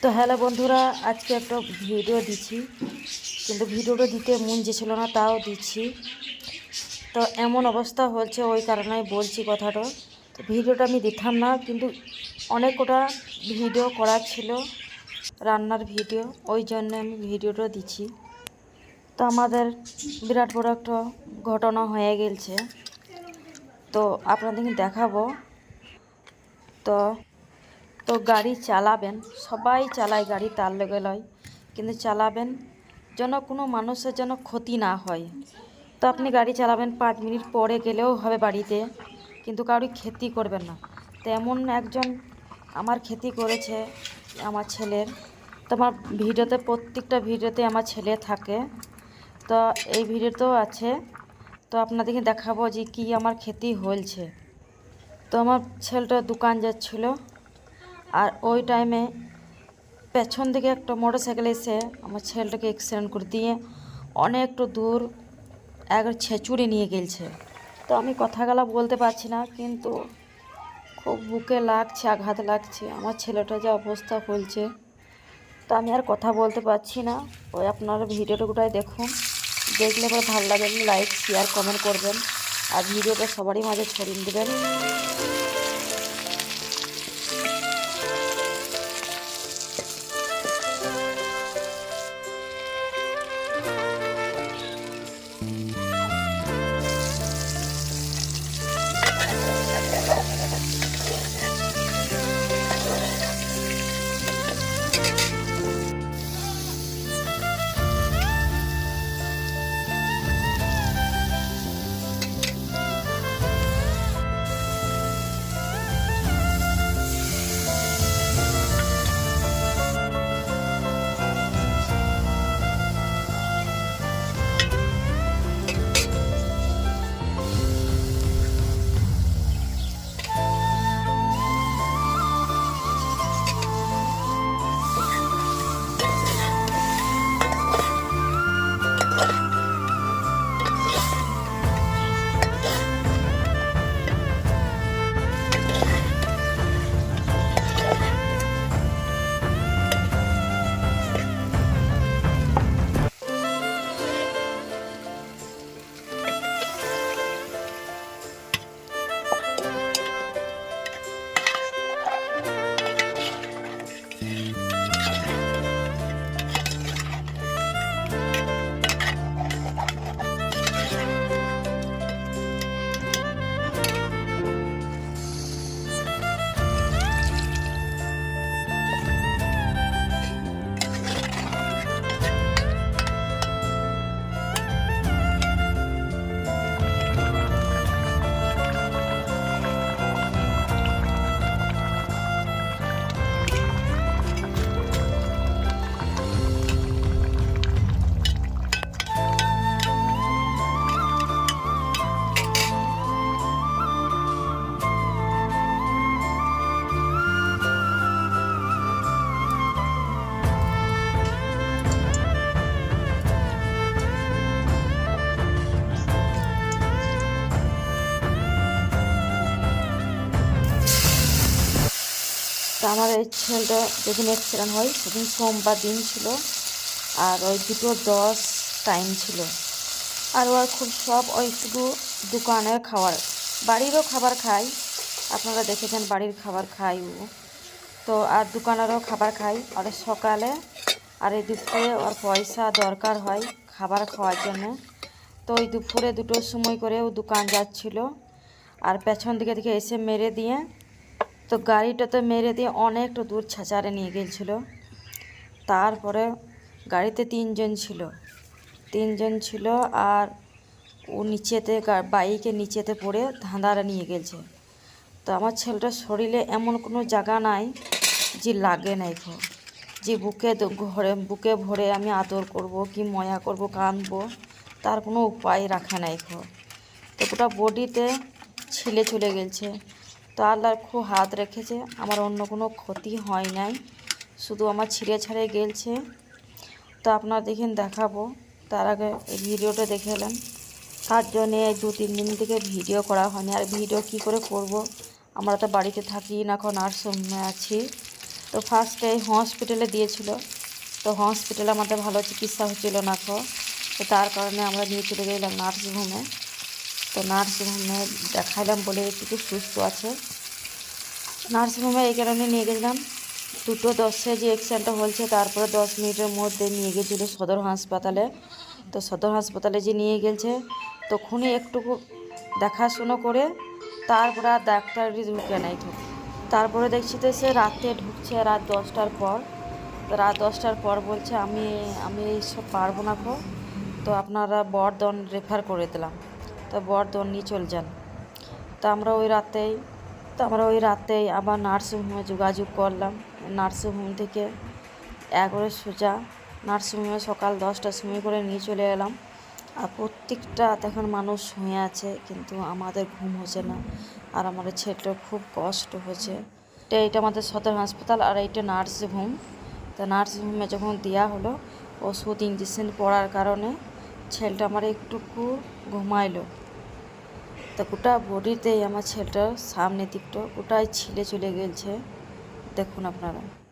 তো হ্যালো বন্ধুরা, আজকে একটা ভিডিও দিচ্ছি, কিন্তু ভিডিওটা দিতে মন ছিল না, তাও দিচ্ছি। তো এমন অবস্থা হচ্ছে, ওই কারণে বলছি কথাটা। তো ভিডিওটা আমি দিতাম না, কিন্তু অনেক কটা ভিডিও করার ছিল, রান্নার ভিডিও, ওই জন্য আমি ভিডিওটা দিচ্ছি। তো আমাদের বিরাট বড় একটা ঘটনা হয়ে গেছে, তো আপনাদেরকে দেখাবো। তো তো গাড়ি চালাবেন, সবাই চালায় গাড়ি, তার লগে লয়, কিন্তু চালাবেন যেন কোনো মানুষের যেন ক্ষতি না হয়। তো আপনি গাড়ি চালাবেন, 5 মিনিট পরে গেলেও হবে বাড়িতে, কিন্তু কারোর ক্ষতি করবেন না। তো এমন একজন আমার ক্ষতি করেছে, আমার ছেলের। তো আমার ভিডিওতে, প্রত্যেকটা ভিডিওতে আমার ছেলে থাকে, তো এই ভিডিওতেও আছে। তো আপনাদেরকে দেখাবো যে কি আমার ক্ষতি হয়েছে। তো আমার ছেলেটা দোকান যাচ্ছিলো, আর ওই টাইমে পেছন দিকে একটা মোটরসাইকেল এসে আমার ছেলেটাকে অ্যাক্সিডেন্ট করে দিয়ে অনেকটা দূর একবার ছেঁচুড়ে নিয়ে গেছে। তো আমি কথাগুলো বলতে পারছি না, কিন্তু খুব বুকে লাগছে, আঘাত লাগছে, আমার ছেলেটা যা অবস্থা হয়েছে। তো আমি আর কথা বলতে পারছি না। ওই আপনারা ভিডিওটা গোটাই দেখুন, দেখলে পরে ভালো লাগলে লাইক শেয়ার কমেন্ট করবেন, আর ভিডিওটা সবারই মাঝে ছড়িয়ে দেবেন। তো আমার এই ছেলেটা যেদিন অ্যাক্সিডেন্ট হয় সেদিন সোমবার দিন ছিল, আর ওই 2:10 টাইম ছিল। আর ওর খুব সব ওই শুধু দোকানের খাবার, বাড়িরও খাবার খাই, আপনারা দেখেছেন বাড়ির খাবার খাই ও। তো আর দোকানেরও খাবার খাই, আর সকালে আর এই দুপুরে ওর পয়সা দরকার হয় খাবার খাওয়ার জন্য। তো ওই দুপুরে 2টোর সময় করে ও দোকান যাচ্ছিল, আর পেছন দিকে দিকে এসে মেরে দিয়ে, তো গাড়িটাতে মেরে দিয়ে অনেকটা দূর ছাঁচারে নিয়ে গিয়েছিল। তারপরে গাড়িতে তিনজন ছিল, আর ও নিচেতে বাইকে নিচেতে পড়ে ধাঁধারে নিয়ে গেছে। তো আমার ছেলেটার শরীরে এমন কোনো জায়গা নাই যে লাগে নাই যে বুকে ভরে আমি আদর করব কি ময়া করব, কাঁদবো, তার কোনো উপায় রাখে নাই তো গোটা বডিতে ছিলে চলে গেছে। তো আল্লাহর খুব হাত রেখেছে, আমার অন্য কোনো ক্ষতি হয় নাই, শুধু আমার ছিঁড়ে ছাড়ে গেলছে। তো আপনারা দেখেন, দেখাবো। তার আগে এই ভিডিওটা দেখে এলেন, তার জন্যে এই 2-3 দিন থেকে ভিডিও করা হয়নি। আর ভিডিও কি করে করব, আমরা তো বাড়িতে থাকি না, এখন নার্সিংহোমে আছি। তো ফার্স্টে হসপিটালে দিয়েছিল, তো হসপিটালে আমাদের ভালো চিকিৎসা হচ্ছিল না, তো তার কারণে আমরা নিয়ে চলে গেলাম নার্সিংহোমে। তো নার্সিংহোমে দেখাইলাম বলে একটু সুস্থ আছে। নার্সিংহোমে এই কারণে নিয়ে গেলাম, 2:10 যে অ্যাক্সিডেন্টটা হয়েছে তারপরে 10 মিনিটের মধ্যে নিয়ে গেছিলো সদর হাসপাতালে। তো সদর হাসপাতালে যে নিয়ে গেছে তখনই একটুকু দেখাশুনো করে তারপরে আর ডাক্তারই ঢুকে নাই। তো তারপরে দেখছি তো সে রাতে ঢুকছে রাত 10টার পর। তো রাত 10টার পর বলছে আমি আমি এইসব পারবো না গো, তো আপনারা বর্ধমান রেফার করে দিলাম, তো বর্ধমান নিয়ে চলে যান। তো আমরা ওই রাতেই আবার নার্সিংহোমে যোগাযোগ করলাম। নার্সিংহোম থেকে একবারে সোজা নার্সিংহোমে সকাল 10টার সময় করে নিয়ে চলে এলাম। আর প্রত্যেকটা এখন মানুষ শুয়ে আছে, কিন্তু আমাদের ঘুম হচ্ছে না, আর আমাদের ছেলেটার খুব কষ্ট হচ্ছে। এটা আমাদের সদর হাসপাতাল আর এইটা নার্সিংহোম। তো নার্সিংহোমে যখন দেওয়া হলো ওষুধ ইঞ্জেকশন পড়ার কারণে ছেলেটা আমার একটুকু ঘুমাইলো। তো গোটা বডিতেই আমার ছেলেটার সামনের দিকটা গোটাই ছিলে চলে গেছে, দেখুন আপনারা।